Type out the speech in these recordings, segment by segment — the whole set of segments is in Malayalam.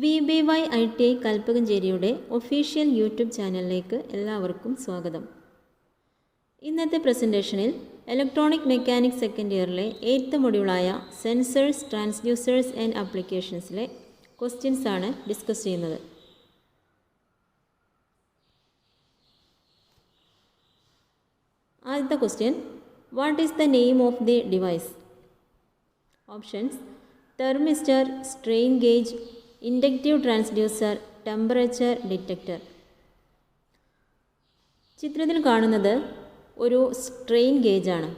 VBY-ITI കൽപ്പകഞ്ചേരിയുടെ ഒഫീഷ്യൽ യൂട്യൂബ് ചാനലിലേക്ക് എല്ലാവർക്കും സ്വാഗതം. ഇന്നത്തെ പ്രസൻറ്റേഷനിൽ ഇലക്ട്രോണിക് മെക്കാനിക്സ് സെക്കൻഡ് ഇയറിലെ 8th മൊഡ്യൂളായ സെൻസേഴ്സ്, ട്രാൻസ്ഡ്യൂസേഴ്സ് ആൻഡ് ആപ്ലിക്കേഷൻസിലെ ക്വസ്റ്റ്യൻസ് ആണ് ഡിസ്കസ് ചെയ്യുന്നത്. ആദ്യത്തെ question, what is the name of the device? Options: thermistor, strain gauge, inductive transducer, temperature detector. ചിത്രത്തിൽ കാണുന്നത് ഒരു സ്ട്രെയിൻ ഗേജാണ്.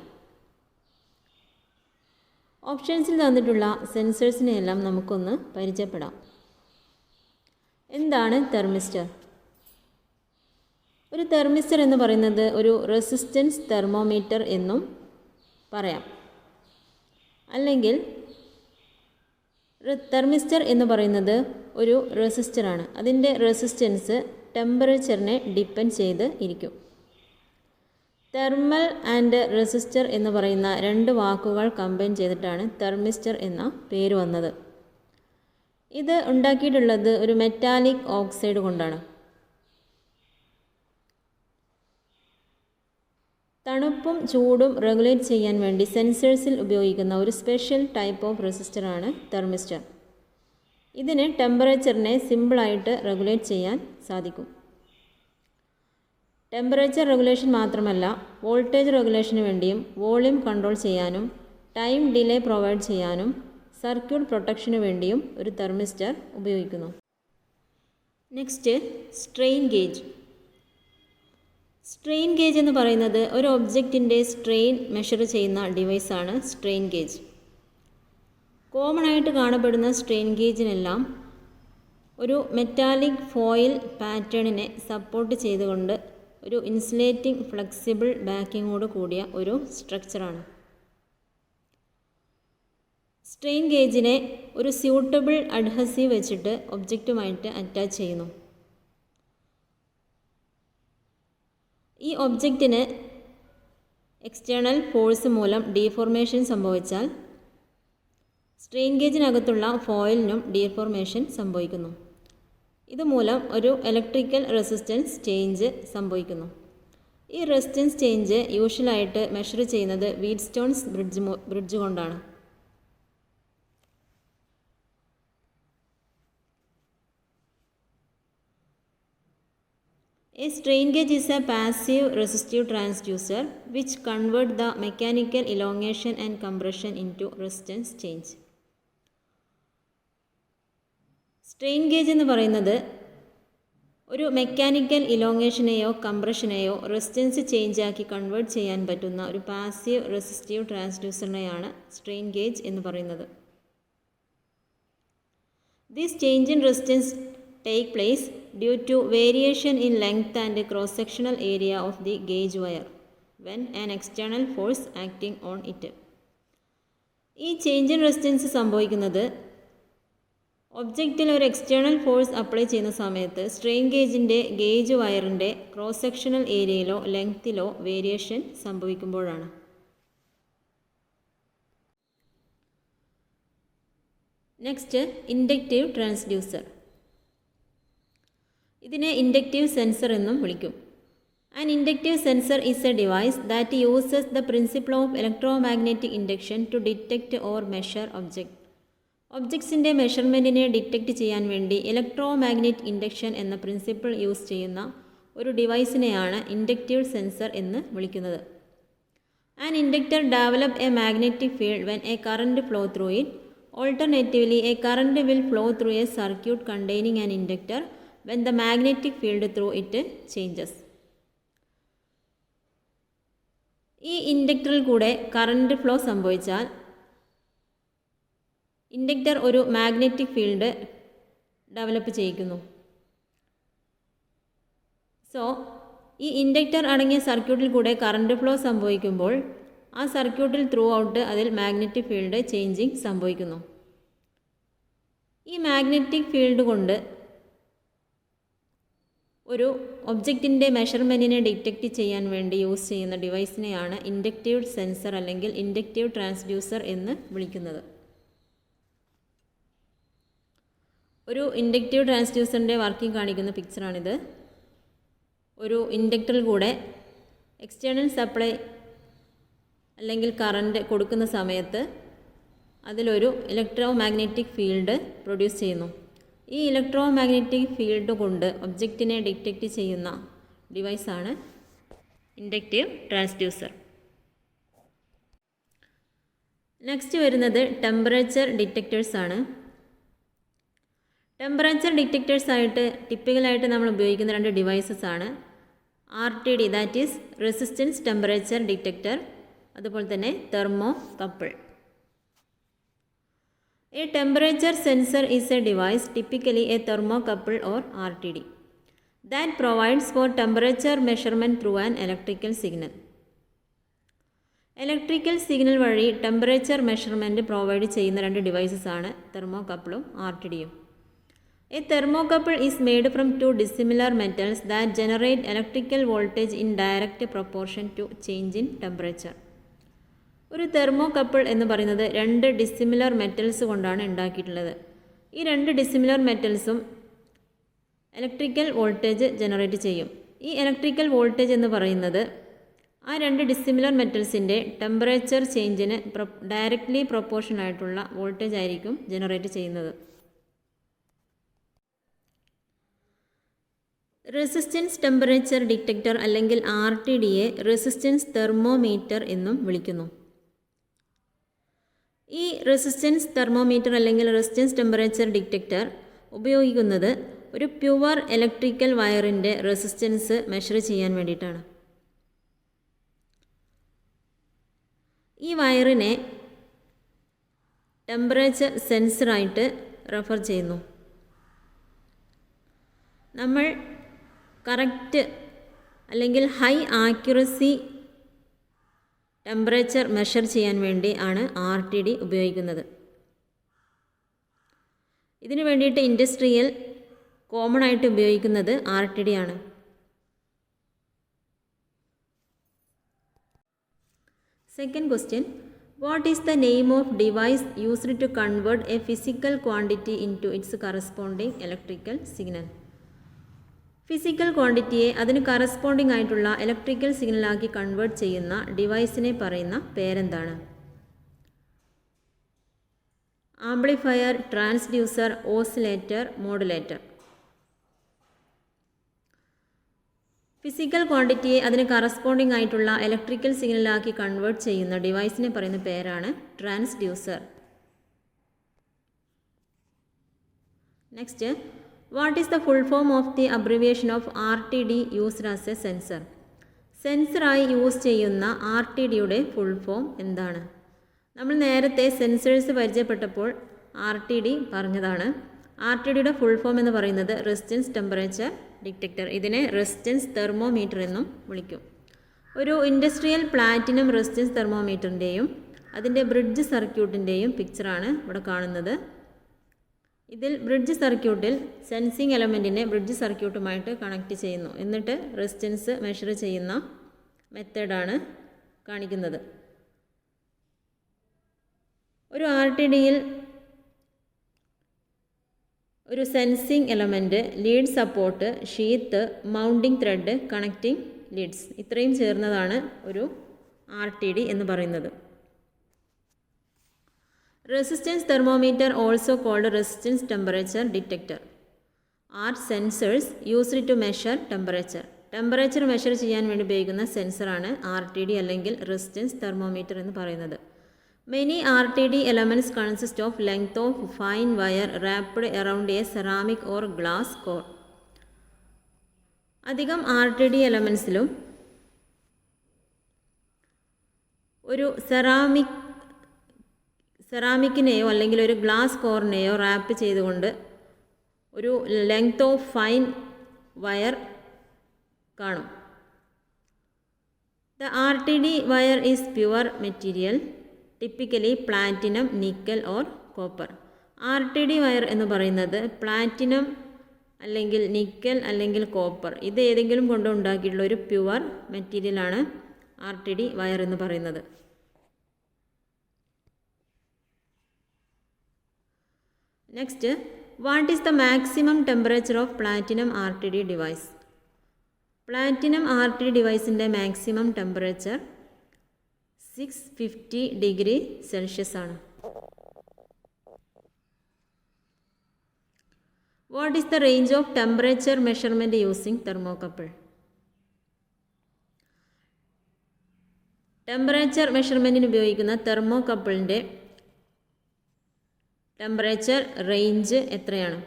ഓപ്ഷൻസിൽ തന്നിട്ടുള്ള സെൻസേഴ്സിനെയെല്ലാം നമുക്കൊന്ന് പരിചയപ്പെടാം. എന്താണ് തെർമിസ്റ്റർ? ഒരു തെർമിസ്റ്റർ എന്ന് പറയുന്നത് ഒരു റെസിസ്റ്റൻസ് തെർമോമീറ്റർ എന്നും പറയാം. അല്ലെങ്കിൽ തെർമിസ്റ്റർ എന്ന് പറയുന്നത് ഒരു റെസിസ്റ്ററാണ്. അതിൻ്റെ റെസിസ്റ്റൻസ് ടെമ്പറേച്ചറിനെ ഡിപ്പെൻഡ് ചെയ്ത് ഇരിക്കും. തെർമൽ ആൻഡ് റെസിസ്റ്റർ എന്ന് പറയുന്ന രണ്ട് വാക്കുകൾ കമ്പൈൻ ചെയ്തിട്ടാണ് തെർമിസ്റ്റർ എന്ന പേര് വന്നത്. ഇത് ഉണ്ടാക്കിയിട്ടുള്ളത് ഒരു മെറ്റാലിക് ഓക്സൈഡ് കൊണ്ടാണ്. തണുപ്പും ചൂടും റെഗുലേറ്റ് ചെയ്യാൻ വേണ്ടി സെൻസേഴ്സിൽ ഉപയോഗിക്കുന്ന ഒരു സ്പെഷ്യൽ ടൈപ്പ് ഓഫ് റെസിസ്റ്ററാണ് തെർമിസ്റ്റർ. ഇതിന് ടെമ്പറേച്ചറിനെ സിമ്പിളായിട്ട് റെഗുലേറ്റ് ചെയ്യാൻ സാധിക്കും. ടെമ്പറേച്ചർ റെഗുലേഷൻ മാത്രമല്ല, വോൾട്ടേജ് റെഗുലേഷന് വേണ്ടിയും വോളിയം കൺട്രോൾ ചെയ്യാനും ടൈം ഡിലേ പ്രൊവൈഡ് ചെയ്യാനും സർക്യൂട്ട് പ്രൊട്ടക്ഷന് വേണ്ടിയും ഒരു തെർമിസ്റ്റർ ഉപയോഗിക്കുന്നു. Next, strain gauge. Strain gauge എന്ന് പറയുന്നത് ഒരു ഒബ്ജക്റ്റിൻ്റെ സ്ട്രെയിൻ മെഷർ ചെയ്യുന്ന ഡിവൈസാണ് സ്ട്രെയിൻ ഗേജ്. കോമൺ ആയിട്ട് കാണപ്പെടുന്ന സ്ട്രെയിൻ ഗേജിനെല്ലാം ഒരു മെറ്റാലിക് ഫോയിൽ പാറ്റേണിനെ സപ്പോർട്ട് ചെയ്തുകൊണ്ട് ഒരു ഇൻസുലേറ്റിംഗ് ഫ്ലെക്സിബിൾ ബാക്കിങ്ങോട് കൂടിയ ഒരു സ്ട്രക്ചറാണ്. സ്ട്രെയിൻ ഗേജിനെ ഒരു സ്യൂട്ടബിൾ അഡ്ഹസീവ് വെച്ചിട്ട് ഒബ്ജക്റ്റുമായിട്ട് അറ്റാച്ച് ചെയ്യുന്നു. ഈ ഒബ്ജക്റ്റിന് എക്സ്റ്റേണൽ ഫോഴ്സ് മൂലം ഡീഫോർമേഷൻ സംഭവിച്ചാൽ സ്ട്രെയിൻ ഗേജിനകത്തുള്ള ഫോയിലിനും ഡീഫോർമേഷൻ സംഭവിക്കുന്നു. ഇതുമൂലം ഒരു ഇലക്ട്രിക്കൽ റെസിസ്റ്റൻസ് ചേഞ്ച് സംഭവിക്കുന്നു. ഈ റെസിസ്റ്റൻസ് ചേഞ്ച് യൂഷ്വലായിട്ട് മെഷർ ചെയ്യുന്നത് വീറ്റ്സ്റ്റോൺസ് ബ്രിഡ്ജ് കൊണ്ടാണ്. A strain gauge is a passive resistive transducer which convert the mechanical elongation and compression into resistance change. Strain gauge എന്ന് പറയുന്നത് ഒരു മെക്കാനിക്കൽ ഇലോങ്ങേഷനെയോ കംപ്രഷനെയോ റെസിസ്റ്റൻസ് ചേഞ്ച് ആക്കി കൺവേർട്ട് ചെയ്യാൻ പറ്റുന്ന ഒരു പാസീവ് റെസിസ്റ്റീവ് ട്രാൻസ്ഡ്യൂസറിനെയാണ് സ്ട്രെയിൻ ഗേജ് എന്ന് പറയുന്നത്. This change in resistance take place due to variation in length and cross-sectional area of the gauge wire when an external force acting on it. ഈ ചേഞ്ച് ഇൻ റെസിസ്റ്റൻസ് സംഭവിക്കുന്നത് ഒബ്ജക്റ്റിൽ ഒരു എക്സ്റ്റേണൽ ഫോഴ്സ് അപ്ലൈ ചെയ്യുന്ന സമയത്ത് സ്ട്രെയിൻ ഗേജിൻ്റെ ഗേജ് വയറിൻ്റെ ക്രോസ് സെക്ഷണൽ ഏരിയയിലോ ലെങ്ത്തിലോ വേരിയേഷൻ സംഭവിക്കുമ്പോഴാണ്. Next, inductive transducer. ഇതിനെ ഇൻഡക്റ്റീവ് സെൻസർ എന്നും വിളിക്കും. An inductive sensor is a device that uses the principle of electromagnetic induction to detect or measure ഒബ്ജക്ട്സിൻ്റെ മെഷർമെൻറ്റിനെ ഡിറ്റക്റ്റ് ചെയ്യാൻ വേണ്ടി ഇലക്ട്രോമാഗ്നറ്റിക് ഇൻഡക്ഷൻ എന്ന പ്രിൻസിപ്പിൾ യൂസ് ചെയ്യുന്ന ഒരു ഡിവൈസിനെയാണ് ഇൻഡക്റ്റീവ് സെൻസർ എന്ന് വിളിക്കുന്നത്. An inductor develop A magnetic field when A current flow through it. Alternatively A current will flow through A circuit containing an inductor when the magnetic field through it changes. ഈ ഇൻഡക്ടറിൽ കൂടെ കറണ്ട് ഫ്ലോ സംഭവിച്ചാൽ ഇൻഡക്ടർ ഒരു മാഗ്നറ്റിക് ഫീൽഡ് ഡെവലപ്പ് ചെയ്യിക്കുന്നു. സോ ഈ ഇൻഡക്ടർ അടങ്ങിയ സർക്യൂട്ടിൽ കൂടെ കറണ്ട് ഫ്ലോ സംഭവിക്കുമ്പോൾ ആ സർക്യൂട്ടിൽ ത്രൂ ഔട്ട് അതിൽ മാഗ്നറ്റിക് ഫീൽഡ് ചേഞ്ചിങ് സംഭവിക്കുന്നു. ഈ മാഗ്നറ്റിക് ഫീൽഡ് കൊണ്ട് ഒരു ഒബ്ജക്റ്റിൻ്റെ മെഷർമെൻറ്റിനെ ഡിറ്റക്റ്റ് ചെയ്യാൻ വേണ്ടി യൂസ് ചെയ്യുന്ന ഡിവൈസിനെയാണ് ഇൻഡക്റ്റീവ് സെൻസർ അല്ലെങ്കിൽ ഇൻഡക്റ്റീവ് ട്രാൻസ്ഡ്യൂസർ എന്ന് വിളിക്കുന്നത്. ഒരു ഇൻഡക്റ്റീവ് ട്രാൻസ്ഡ്യൂസറിൻ്റെ വർക്കിംഗ് കാണിക്കുന്ന പിക്ചറാണിത്. ഒരു ഇൻഡക്ടറിൽ കൂടെ എക്സ്റ്റേണൽ സപ്ലൈ അല്ലെങ്കിൽ കറണ്ട് കൊടുക്കുന്ന സമയത്ത് അതിലൊരു ഇലക്ട്രോ മാഗ്നറ്റിക് ഫീൽഡ് പ്രൊഡ്യൂസ് ചെയ്യുന്നു. ഈ ഇലക്ട്രോ മാഗ്നറ്റിക് ഫീൽഡ് കൊണ്ട് ഒബ്ജക്റ്റിനെ ഡിറ്റക്റ്റ് ചെയ്യുന്ന ഡിവൈസാണ് ഇൻഡക്റ്റീവ് ട്രാൻസ്ഡ്യൂസർ. നെക്സ്റ്റ് വരുന്നത് ടെമ്പറേച്ചർ ഡിറ്റക്ടേഴ്സ് ആണ്. ടെമ്പറേച്ചർ ഡിറ്റക്ടേഴ്സ് ആയിട്ട് ടിപ്പിക്കലായിട്ട് നമ്മൾ ഉപയോഗിക്കുന്ന രണ്ട് ഡിവൈസസ് ആണ് RTD, that is resistance temperature detector, അതുപോലെ തന്നെ thermo couple. A temperature sensor is a device, typically a thermocouple or RTD, that provides for temperature measurement through an electrical signal. Electrical signal വഴി ടെമ്പറേച്ചർ മെഷർമെൻറ്റ് പ്രൊവൈഡ് ചെയ്യുന്ന രണ്ട് ഡിവൈസസ് ആണ് തെർമോകപ്പിളും RTDയും. A thermocouple is made from two dissimilar metals that generate electrical voltage in direct proportion to change in temperature. ഒരു തെർമോകപ്പിൾ എന്ന് പറയുന്നത് രണ്ട് ഡിസിമിലർ മെറ്റൽസ് കൊണ്ടാണ് ഉണ്ടാക്കിയിട്ടുള്ളത്. ഈ രണ്ട് ഡിസിമിലർ മെറ്റൽസും ഇലക്ട്രിക്കൽ വോൾട്ടേജ് ജനറേറ്റ് ചെയ്യും. ഈ ഇലക്ട്രിക്കൽ വോൾട്ടേജ് എന്ന് പറയുന്നത് ആ രണ്ട് ഡിസിമിലർ മെറ്റൽസിൻ്റെ ടെമ്പറേച്ചർ ചേഞ്ചിന് ഡയറക്റ്റ്ലി പ്രൊപ്പോർഷൻ ആയിട്ടുള്ള വോൾട്ടേജ് ആയിരിക്കും ജനറേറ്റ് ചെയ്യുന്നത്. റെസിസ്റ്റൻസ് ടെമ്പറേച്ചർ ഡിറ്റക്ടർ അല്ലെങ്കിൽ RTDയെ റെസിസ്റ്റൻസ് തെർമോമീറ്റർ എന്നും വിളിക്കുന്നു. ഈ റെസിസ്റ്റൻസ് തെർമോമീറ്റർ അല്ലെങ്കിൽ റെസിസ്റ്റൻസ് ടെമ്പറേച്ചർ ഡിറ്റക്ടർ ഉപയോഗിക്കുന്നത് ഒരു പ്യുവർ ഇലക്ട്രിക്കൽ വയറിൻ്റെ റെസിസ്റ്റൻസ് മെഷർ ചെയ്യാൻ വേണ്ടിയിട്ടാണ്. ഈ വയറിനെ ടെമ്പറേച്ചർ സെൻസറായിട്ട് റെഫർ ചെയ്യുന്നു. നമ്മൾ കറക്റ്റ് അല്ലെങ്കിൽ ഹൈ ആക്യുറസി ടെമ്പറേച്ചർ മെഷർ ചെയ്യാൻ വേണ്ടി ആണ് RTD ഉപയോഗിക്കുന്നത്. ഇതിനു വേണ്ടിയിട്ട് ഇൻഡസ്ട്രിയൽ കോമൺ ആയിട്ട് ഉപയോഗിക്കുന്നത് RTD ആണ്. Second question, what is the name of device used to convert a physical quantity into its corresponding electrical signal? Physical ക്വാണ്ടിറ്റിയെ അതിന് കറസ്പോണ്ടിങ് ആയിട്ടുള്ള ഇലക്ട്രിക്കൽ സിഗ്നലാക്കി കൺവേർട്ട് ചെയ്യുന്ന ഡിവൈസിനെ പറയുന്ന പേരെന്താണ്? Amplifier, transducer, oscillator, modulator. Physical ക്വാണ്ടിറ്റിയെ അതിന് കറസ്പോണ്ടിങ് ആയിട്ടുള്ള ഇലക്ട്രിക്കൽ സിഗ്നലാക്കി കൺവേർട്ട് ചെയ്യുന്ന ഡിവൈസിനെ പറയുന്ന പേരാണ് transducer. Next, what is the full form of the abbreviation of RTD used as a sensor? സെൻസറായി യൂസ് ചെയ്യുന്ന RTDയുടെ ഫുൾ ഫോം എന്താണ്? നമ്മൾ നേരത്തെ സെൻസേഴ്സ് പരിചയപ്പെട്ടപ്പോൾ RTD പറഞ്ഞതാണ്. RTDയുടെ ഫുൾ ഫോം എന്ന് പറയുന്നത് റെസിസ്റ്റൻസ് ടെമ്പറേച്ചർ ഡിറ്റക്ടർ. ഇതിനെ റെസിസ്റ്റൻസ് തെർമോമീറ്റർ എന്നും വിളിക്കും. ഒരു ഇൻഡസ്ട്രിയൽ പ്ലാറ്റിനം റെസിസ്റ്റൻസ് തെർമോമീറ്ററിൻ്റെയും അതിൻ്റെ ബ്രിഡ്ജ് സർക്യൂട്ടിൻ്റെയും പിക്ചറാണ് ഇവിടെ കാണുന്നത്. ഇതിൽ ബ്രിഡ്ജ് സർക്യൂട്ടിൽ സെൻസിങ് എലമെൻറ്റിനെ ബ്രിഡ്ജ് സർക്യൂട്ടുമായിട്ട് കണക്ട് ചെയ്യുന്നു. എന്നിട്ട് റെസിസ്റ്റൻസ് മെഷർ ചെയ്യുന്ന മെത്തേഡാണ് കാണിക്കുന്നത്. ഒരു RTDയിൽ ഒരു sensing element, lead support, sheath, mounting thread, connecting leads ഇത്രയും ചേർന്നതാണ് ഒരു RTD എന്ന് പറയുന്നത്. Resistance thermometer, also called resistance temperature detector, are sensors used to measure temperature. Temperature measure ചെയ്യാൻ വേണ്ടി ഉപയോഗിക്കുന്ന സെൻസറാണ് RTD അല്ലെങ്കിൽ റെസിസ്റ്റൻസ് തെർമോമീറ്റർ എന്ന് പറയുന്നത്. Many RTD elements consist of length of fine wire wrapped around a ceramic or glass core. അധികം RTD എലമെൻസിലും ഒരു സെറാമിക്കിനെയോ അല്ലെങ്കിൽ ഒരു ഗ്ലാസ് കോറിനെയോ റാപ്പ് ചെയ്തുകൊണ്ട് ഒരു ലെങ്ത് ഓഫ് ഫൈൻ വയർ കാണും. The RTD wire is pure material, typically platinum, nickel or copper. RTD wire എന്ന് പറയുന്നത് പ്ലാറ്റിനം അല്ലെങ്കിൽ നിക്കൽ അല്ലെങ്കിൽ കോപ്പർ ഇത് ഏതെങ്കിലും കൊണ്ട് ഉണ്ടാക്കിയിട്ടുള്ള ഒരു പ്യുവർ മെറ്റീരിയലാണ് RTD വയർ എന്ന് പറയുന്നത്. Next, what is the maximum temperature of platinum RTD device? Platinum RTD ഡിവൈസിൻ്റെ മാക്സിമം ടെമ്പറേച്ചർ 650 ഡിഗ്രി സെൽഷ്യസ് ആണ്. What is the range of temperature measurement using thermocouple? Temperature മെഷർമെൻറ്റിന് ഉപയോഗിക്കുന്ന തെർമോകപ്പിളിൻ്റെ ടെമ്പറേച്ചർ റേഞ്ച് എത്രയാണ്?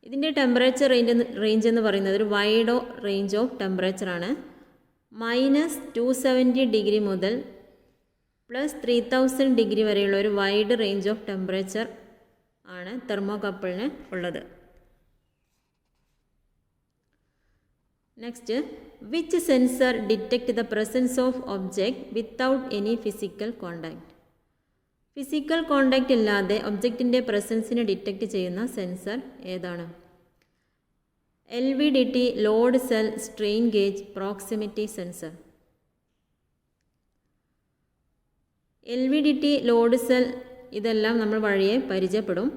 ഇതിൻ്റെ ടെമ്പറേച്ചർ റേഞ്ച് എന്ന് പറയുന്നത് ഒരു വൈഡ് റേഞ്ച് ഓഫ് ടെമ്പറേച്ചറാണ്. -270 ഡിഗ്രി മുതൽ +3000 ഡിഗ്രി വരെയുള്ള ഒരു വൈഡ് റേഞ്ച് ഓഫ് ടെമ്പറേച്ചർ ആണ് തെർമോകപ്പിളിന് ഉള്ളത്. Next, which sensor detect the presence of object without any physical contact? Physical contact ഇല്ലാതെ ഒബ്ജക്റ്റിൻ്റെ പ്രസൻസിനെ ഡിറ്റക്റ്റ് ചെയ്യുന്ന സെൻസർ ഏതാണ്? LVDT, load cell, strain gauge, proximity sensor. LVDT, load cell ഇതെല്ലാം നമ്മൾ വഴിയെ പരിചയപ്പെടും.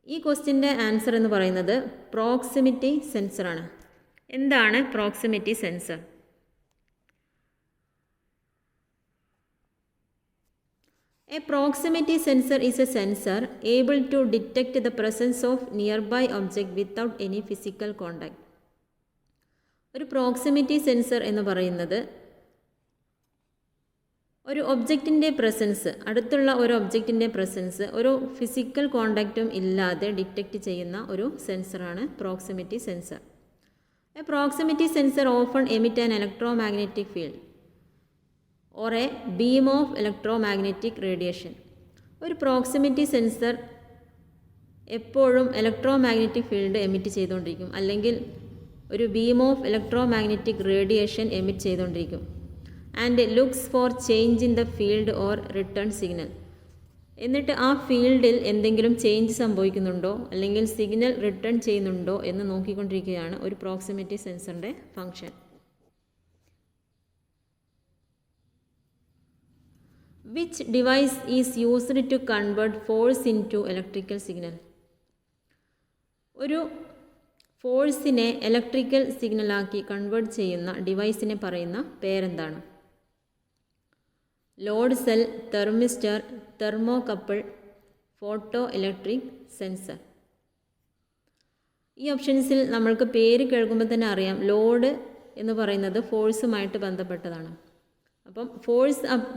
ഈ ക്വസ്റ്റ്യൻ്റെ ആൻസർ എന്ന് പറയുന്നത് പ്രോക്സിമിറ്റി സെൻസറാണ്. എന്താണ് proximity sensor? A proximity sensor is a sensor able to detect the presence of nearby object without any physical contact. ഒരു പ്രോക്സിമിറ്റി സെൻസർ എന്ന് പറയുന്നത് ഒരു ഒബ്ജക്റ്റിൻ്റെ പ്രസൻസ്, അടുത്തുള്ള ഒരു ഒബ്ജക്റ്റിൻ്റെ പ്രസൻസ് ഒരു ഫിസിക്കൽ കോണ്ടാക്റ്റും ഇല്ലാതെ ഡിറ്റക്റ്റ് ചെയ്യുന്ന ഒരു സെൻസറാണ് proximity sensor. A proximity sensor often emit an electromagnetic field or a beam of electromagnetic radiation. ഒരു പ്രോക്സിമിറ്റി സെൻസർ എപ്പോഴും ഇലക്ട്രോമാഗ്നറ്റിക് ഫീൽഡ് എമിറ്റ് ചെയ്തുകൊണ്ടിരിക്കും, അല്ലെങ്കിൽ ഒരു beam of electromagnetic radiation emit ചെയ്തുകൊണ്ടിരിക്കും. And looks for change in the field or return signal. എന്നിട്ട് ആ ഫീൽഡിൽ എന്തെങ്കിലും ചേഞ്ച് സംഭവിക്കുന്നുണ്ടോ അല്ലെങ്കിൽ സിഗ്നൽ റിട്ടേൺ ചെയ്യുന്നുണ്ടോ എന്ന് നോക്കിക്കൊണ്ടിരിക്കുകയാണ് ഒരു പ്രോക്സിമിറ്റി സെൻസറിൻ്റെ function. Which device is used to convert force into electrical signal? ഒരു ഫോഴ്സിനെ ഇലക്ട്രിക്കൽ സിഗ്നലാക്കി കൺവേർട്ട് ചെയ്യുന്ന ഡിവൈസിനെ പറയുന്ന പേരെന്താണ്? Load cell, thermistor, thermocouple, photo electric sensor. ഈ ഓപ്ഷൻസിൽ നമ്മൾക്ക് പേര് കേൾക്കുമ്പോൾ തന്നെ അറിയാം, ലോഡ് എന്ന് പറയുന്നത് ഫോഴ്സുമായിട്ട് ബന്ധപ്പെട്ടതാണ്. അപ്പം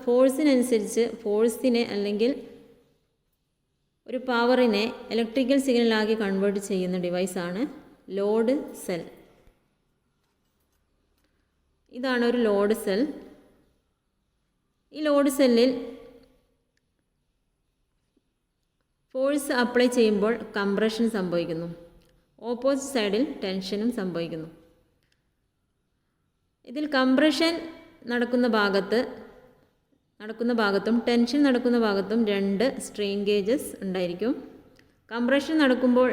ഫോഴ്സിനനുസരിച്ച് ഫോഴ്സിനെ അല്ലെങ്കിൽ ഒരു പവറിനെ ഇലക്ട്രിക്കൽ സിഗ്നലാക്കി കൺവേർട്ട് ചെയ്യുന്ന ഡിവൈസാണ് ലോഡ് സെൽ. ഇതാണ് ഒരു ലോഡ് സെൽ. ഈ ലോഡ് സെല്ലിൽ ഫോഴ്സ് അപ്ലൈ ചെയ്യുമ്പോൾ കംപ്രഷൻ സംഭവിക്കുന്നു, ഓപ്പോസിറ്റ് സൈഡിൽ ടെൻഷനും സംഭവിക്കുന്നു. ഇതിൽ കംപ്രഷൻ നടക്കുന്ന ഭാഗത്തും ടെൻഷൻ നടക്കുന്ന ഭാഗത്തും 2 സ്ട്രെയിൻ ഗേജസ് ഉണ്ടായിരിക്കും. കംപ്രഷൻ നടക്കുമ്പോൾ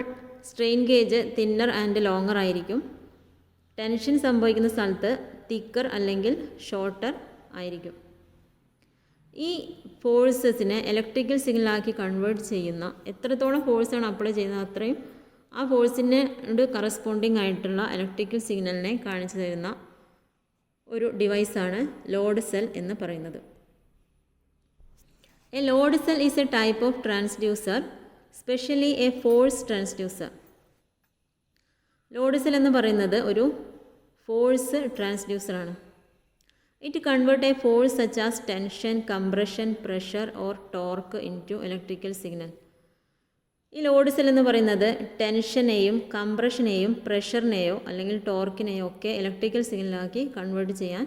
strain gauge thinner and longer ആയിരിക്കും. ടെൻഷൻ സംഭവിക്കുന്ന സ്ഥലത്ത് തിക്കർ അല്ലെങ്കിൽ ഷോർട്ടർ ആയിരിക്കും. ഈ ഫോഴ്സസിനെ ഇലക്ട്രിക്കൽ സിഗ്നലാക്കി കൺവേർട്ട് ചെയ്യുന്ന, എത്രത്തോളം ഫോഴ്സാണ് അപ്ലൈ ചെയ്യുന്നത് അത്രയും ആ ഫോഴ്സിനോട് കറസ്പോണ്ടിങ് ആയിട്ടുള്ള ഇലക്ട്രിക്കൽ സിഗ്നലിനെ കാണിച്ചു തരുന്ന ഒരു ഡിവൈസാണ് ലോഡ് സെൽ എന്ന് പറയുന്നത്. A load cell is a type of transducer, specially a force transducer. Load cell എന്ന് പറയുന്നത് ഒരു ഫോഴ്സ് ട്രാൻസ്ഡ്യൂസറാണ്. It convert a force such as tension, compression, pressure or torque into electrical signal. ഈ ലോഡ് സെൽ എന്ന് പറയുന്നത് ടെൻഷനെയും കംപ്രഷനെയും പ്രഷറിനെയോ അല്ലെങ്കിൽ ടോർക്കിനെയോ ഒക്കെ ഇലക്ട്രിക്കൽ സിഗ്നലാക്കി കൺവേർട്ട് ചെയ്യാൻ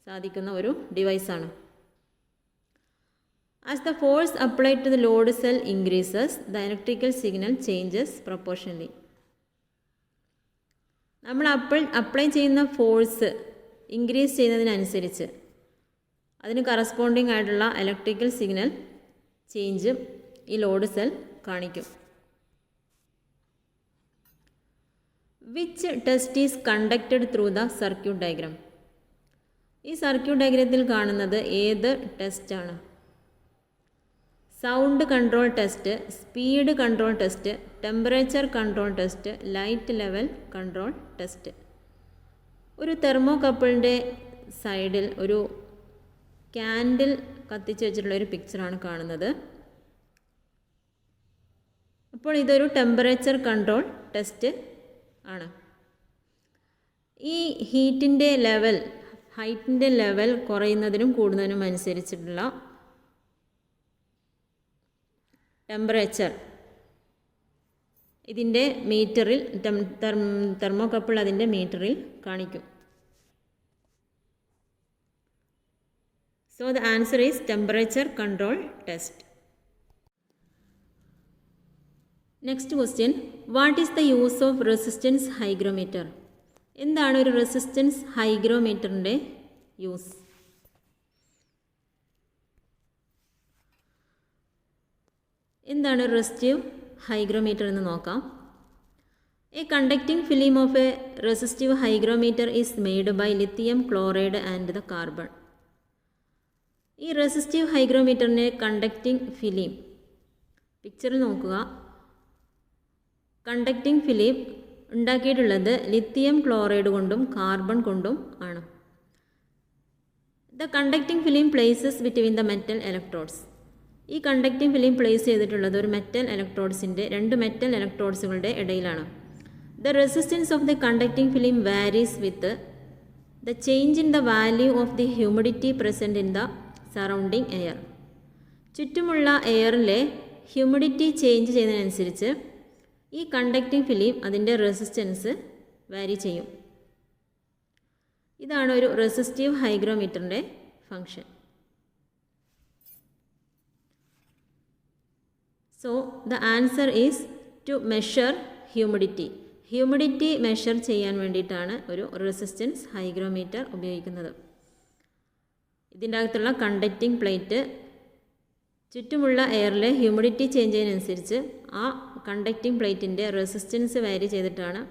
സാധിക്കുന്ന ഒരു ഡിവൈസാണ്. As the force applied to the load cell increases, the electrical signal changes proportionally. നമ്മൾ അപ്ലൈ ചെയ്യുന്ന ഫോഴ്സ് ഇൻക്രീസ് ചെയ്യുന്നതിനനുസരിച്ച് അതിന് കറസ്പോണ്ടിങ് ആയിട്ടുള്ള ഇലക്ട്രിക്കൽ സിഗ്നൽ ചേഞ്ചും ഈ ലോഡ് സെൽ കാണിക്കും. Which test is conducted through the circuit diagram? ഈ സർക്യൂട്ട് ഡയഗ്രത്തിൽ കാണുന്നത് ഏത് ടെസ്റ്റാണ്? Sound control test, speed control test, temperature control test, light level control test. ഒരു തെർമോകപ്പിളിൻ്റെ സൈഡിൽ ഒരു ക്യാൻഡിൽ കത്തിച്ച് വെച്ചിട്ടുള്ള ഒരു പിക്ചറാണ് കാണുന്നത്. അപ്പോൾ ഇതൊരു ടെമ്പറേച്ചർ കൺട്രോൾ ടെസ്റ്റ് ആണ്. ഈ ഹീറ്റിൻ്റെ ലെവൽ, ഹൈറ്റിൻ്റെ ലെവൽ കുറയുന്നതിനും കൂടുന്നതിനും അനുസരിച്ചിട്ടുള്ള ടെമ്പറേച്ചർ ഇതിൻ്റെ മീറ്ററിൽ, തെർമോകപ്പിൾ അതിൻ്റെ മീറ്ററിൽ കാണിക്കും. So the answer is temperature control test. Next question, what is the use of resistance hygrometer? എന്താണ് ഒരു റെസിസ്റ്റൻസ് ഹൈഗ്രോമീറ്ററിൻ്റെ യൂസ്? എന്താണ് റെസിസ്റ്റീവ് ഹൈഗ്രോമീറ്റർ എന്ന് നോക്കാം. A conducting film of a resistive hygrometer is made by lithium chloride and the carbon. ഈ റെസിസ്റ്റീവ് ഹൈഗ്രോമീറ്ററിൻ്റെ കണ്ടക്റ്റിംഗ് ഫിലിം പിക്ചറിൽ നോക്കുക. കണ്ടക്റ്റിംഗ് ഫിലിം ഉണ്ടാക്കിയിട്ടുള്ളത് ലിത്തിയം ക്ലോറൈഡ് കൊണ്ടും കാർബൺ കൊണ്ടും ആണ്. The conducting film places between the metal electrodes. ഈ കണ്ടക്റ്റിംഗ് ഫിലിം പ്ലേസ് ചെയ്തിട്ടുള്ളത് ഒരു മെറ്റൽ ഇലക്ട്രോഡ്സിൻ്റെ, രണ്ട് മെറ്റൽ ഇലക്ട്രോഡ്സുകളുടെ ഇടയിലാണ്. The resistance of the conducting film varies with the change in the value of the humidity present in the surrounding air. ചുറ്റുമുള്ള എയറിലെ ഹ്യൂമിഡിറ്റി ചേഞ്ച് ചെയ്യുന്നതിനനുസരിച്ച് ഈ കണ്ടക്റ്റിംഗ് ഫിലിം അതിൻ്റെ റെസിസ്റ്റൻസ് വാരി ചെയ്യും. ഇതാണ് ഒരു റെസിസ്റ്റീവ് ഹൈഗ്രോമീറ്ററിൻ്റെ function. So the answer is to measure humidity. Humidity measure ചെയ്യാൻ വേണ്ടിയിട്ടാണ് ഒരു റെസിസ്റ്റൻസ് ഹൈഗ്രോമീറ്റർ ഉപയോഗിക്കുന്നത്. ഇതിൻ്റെ അകത്തുള്ള കണ്ടക്റ്റിംഗ് പ്ലേറ്റ് ചുറ്റുമുള്ള എയറിലെ ഹ്യൂമിഡിറ്റി ചേഞ്ച് ചെയ്യുന്നതനുസരിച്ച് ആ കണ്ടക്റ്റിംഗ് പ്ലേറ്റിൻ്റെ റെസിസ്റ്റൻസ് വാരി ചെയ്തിട്ടാണ്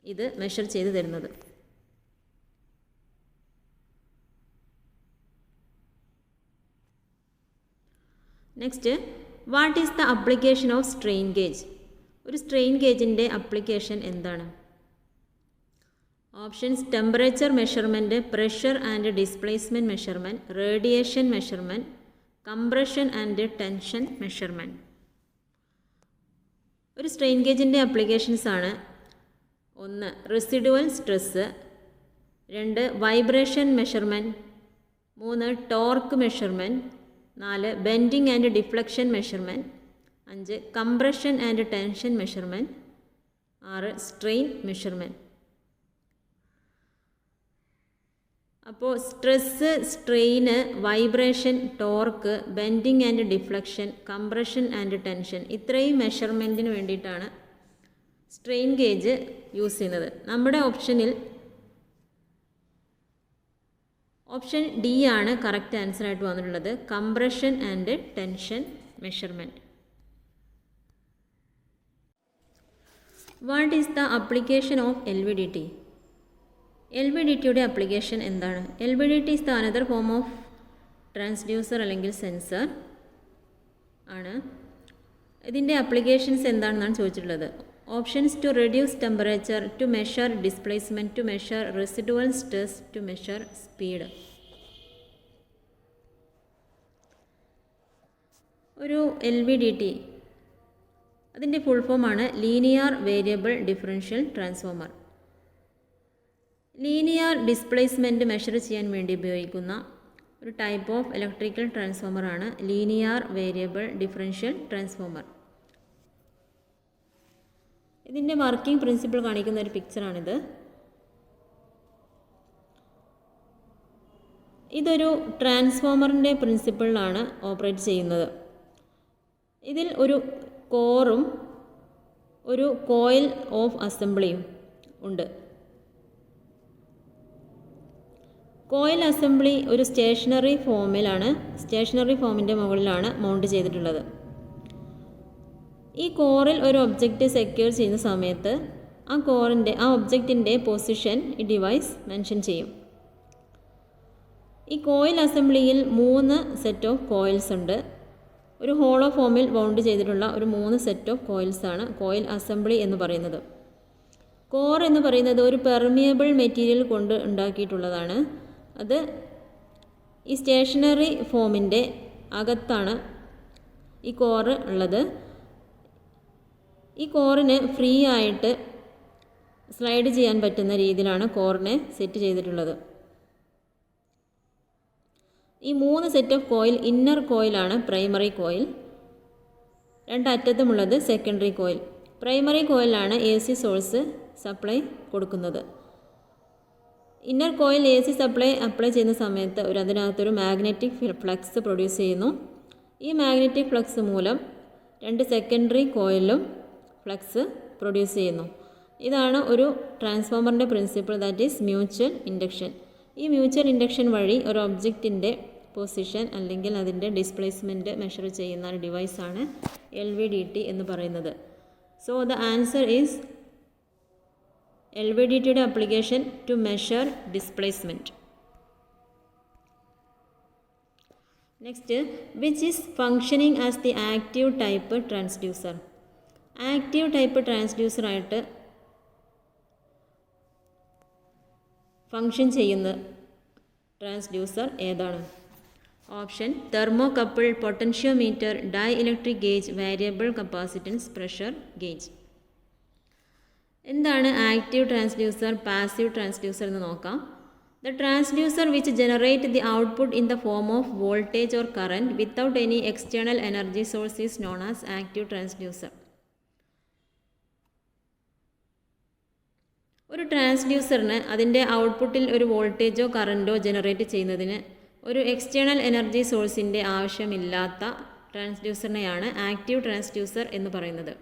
ഇത് മെഷർ ചെയ്ത് തരുന്നത്. Next, what is the application of strain gauge? ഒരു സ്ട്രെയിൻ ഗേജിൻ്റെ അപ്ലിക്കേഷൻ എന്താണ്? Options: temperature measurement, pressure and displacement measurement, radiation measurement, compression and tension measurement. ഒരു സ്ട്രെയിൻ ഗേജിൻ്റെ അപ്ലിക്കേഷൻസ് ആണ്: 1. Residual stress, 2. Vibration measurement, 3. Torque measurement, 4. Bending and deflection measurement, 5. Compression and tension measurement, 6. Strain measurement. അപ്പോൾ stress, strain, vibration, torque, bending and deflection, compression and tension, ഇത്രയും മെഷർമെൻറ്റിന് വേണ്ടിയിട്ടാണ് സ്ട്രെയിൻ ഗേജ് യൂസ് ചെയ്യുന്നത്. നമ്മുടെ ഓപ്ഷനിൽ ഓപ്ഷൻ ഡി ആണ് കറക്റ്റ് ആൻസർ ആയിട്ട് വന്നിട്ടുള്ളത്, compression and tension measurement. What is the application of LVDT? LVDTയുടെ അപ്ലിക്കേഷൻ എന്താണ്? LVDT is the another form of transducer അല്ലെങ്കിൽ സെൻസർ ആണ്. ഇതിൻ്റെ അപ്ലിക്കേഷൻസ് എന്താണെന്നാണ് ചോദിച്ചിട്ടുള്ളത്. Options: to reduce temperature, to measure displacement, to measure residual stress, to measure speed. ഒരു LVDT അതിൻ്റെ ഫുൾ ഫോമാണ് linear variable differential transformer. Linear displacement measure ചെയ്യാൻ വേണ്ടി ഉപയോഗിക്കുന്ന ഒരു ടൈപ്പ് ഓഫ് ഇലക്ട്രിക്കൽ ട്രാൻസ്ഫോമറാണ് ലീനിയർ വേരിയബിൾ ഡിഫറൻഷ്യൽ ട്രാൻസ്ഫോമർ. ഇതിൻ്റെ വർക്കിംഗ് പ്രിൻസിപ്പിൾ കാണിക്കുന്ന ഒരു പിക്ചറാണിത്. ഇതൊരു ട്രാൻസ്ഫോമറിൻ്റെ പ്രിൻസിപ്പിളിലാണ് ഓപ്പറേറ്റ് ചെയ്യുന്നത്. ഇതിൽ ഒരു കോറും ഒരു കോയിൽ ഓഫ് അസംബ്ലിയും ഉണ്ട്. കോയിൽ അസംബ്ലി ഒരു സ്റ്റേഷനറി ഫോമിൻ്റെ മുകളിലാണ് മൗണ്ട് ചെയ്തിട്ടുള്ളത്. ഈ കോറിൽ ഒരു ഒബ്ജക്റ്റ് സെക്യൂർ ചെയ്യുന്ന സമയത്ത് ആ ഒബ്ജക്റ്റിൻ്റെ പൊസിഷൻ ഈ ഡിവൈസ് മെൻഷൻ ചെയ്യും. ഈ കോയിൽ അസംബ്ലിയിൽ 3 സെറ്റ് ഓഫ് കോയിൽസ് ഉണ്ട്. ഒരു ഹോളോ ഫോമിൽ ബൗണ്ട് ചെയ്തിട്ടുള്ള ഒരു 3 സെറ്റ് ഓഫ് കോയിൽസാണ് കോയിൽ അസംബ്ലി എന്ന് പറയുന്നത്. കോർ എന്ന് പറയുന്നത് ഒരു പെർമിയബിൾ മെറ്റീരിയൽ കൊണ്ട് ഉണ്ടാക്കിയിട്ടുള്ളതാണ്. അത് ഈ സ്റ്റേഷനറി ഫോമിൻ്റെ അകത്താണ് ഈ കോറ് ഉള്ളത്. ഈ കോറിന് ഫ്രീ ആയിട്ട് സ്ലൈഡ് ചെയ്യാൻ പറ്റുന്ന രീതിയിലാണ് കോറിനെ സെറ്റ് ചെയ്തിട്ടുള്ളത്. ഈ 3 സെറ്റ് ഓഫ് കോയിൽ ഇന്നർ കോയിലാണ് പ്രൈമറി കോയിൽ. 2 അറ്റത്തുമുള്ളത് സെക്കൻഡറി കോയിൽ. പ്രൈമറി കോയിലാണ് AC സോഴ്സ് സപ്ലൈ കൊടുക്കുന്നത്. Inner coil AC supply apply ചെയ്യുന്ന സമയത്ത് അതിനകത്തൊരു മാഗ്നറ്റിക് ഫ്ലക്സ് പ്രൊഡ്യൂസ് ചെയ്യുന്നു. ഈ മാഗ്നറ്റിക് ഫ്ലക്സ് മൂലം 2 സെക്കൻഡറി കോയിലും ഫ്ലക്സ് പ്രൊഡ്യൂസ് ചെയ്യുന്നു. ഇതാണ് ഒരു ട്രാൻസ്ഫോമറിൻ്റെ principle, that is mutual induction. ഈ മ്യൂച്വൽ ഇൻഡക്ഷൻ വഴി ഒരു ഒബ്ജക്റ്റിൻ്റെ പൊസിഷൻ അല്ലെങ്കിൽ അതിൻ്റെ ഡിസ്പ്ലേസ്മെൻറ്റ് മെഷർ ചെയ്യുന്ന ഒരു ഡിവൈസാണ് LVDT എന്ന് പറയുന്നത്. സോ ദ ആൻസർ ഈസ് LVDTയുടെ application to measure displacement. Next, which is functioning as the active type transducer. Active type ട്രാൻസ്ഡ്യൂസറായിട്ട് ഫങ്ഷൻ ചെയ്യുന്ന ട്രാൻസ്ഡ്യൂസർ ഏതാണ്? Option: thermocouple, potentiometer, dielectric gauge, variable capacitance, pressure gauge. എന്താണ് ആക്റ്റീവ് ട്രാൻസ്ഡ്യൂസർ, പാസീവ് ട്രാൻസ്ഡ്യൂസർ എന്ന് നോക്കാം. The transducer which generate the output in the form of voltage or current without any external energy source is known as active transducer. ഒരു ട്രാൻസ്ഡ്യൂസറിന് അതിൻ്റെ ഔട്ട്പുട്ടിൽ ഒരു വോൾട്ടേജോ കറൻറ്റോ ജനറേറ്റ് ചെയ്യുന്നതിന് ഒരു എക്സ്റ്റേണൽ എനർജി സോഴ്സിൻ്റെ ആവശ്യമില്ലാത്ത ട്രാൻസ്ഡ്യൂസറിനെയാണ് ആക്റ്റീവ് ട്രാൻസ്ഡ്യൂസർ എന്ന് പറയുന്നത്.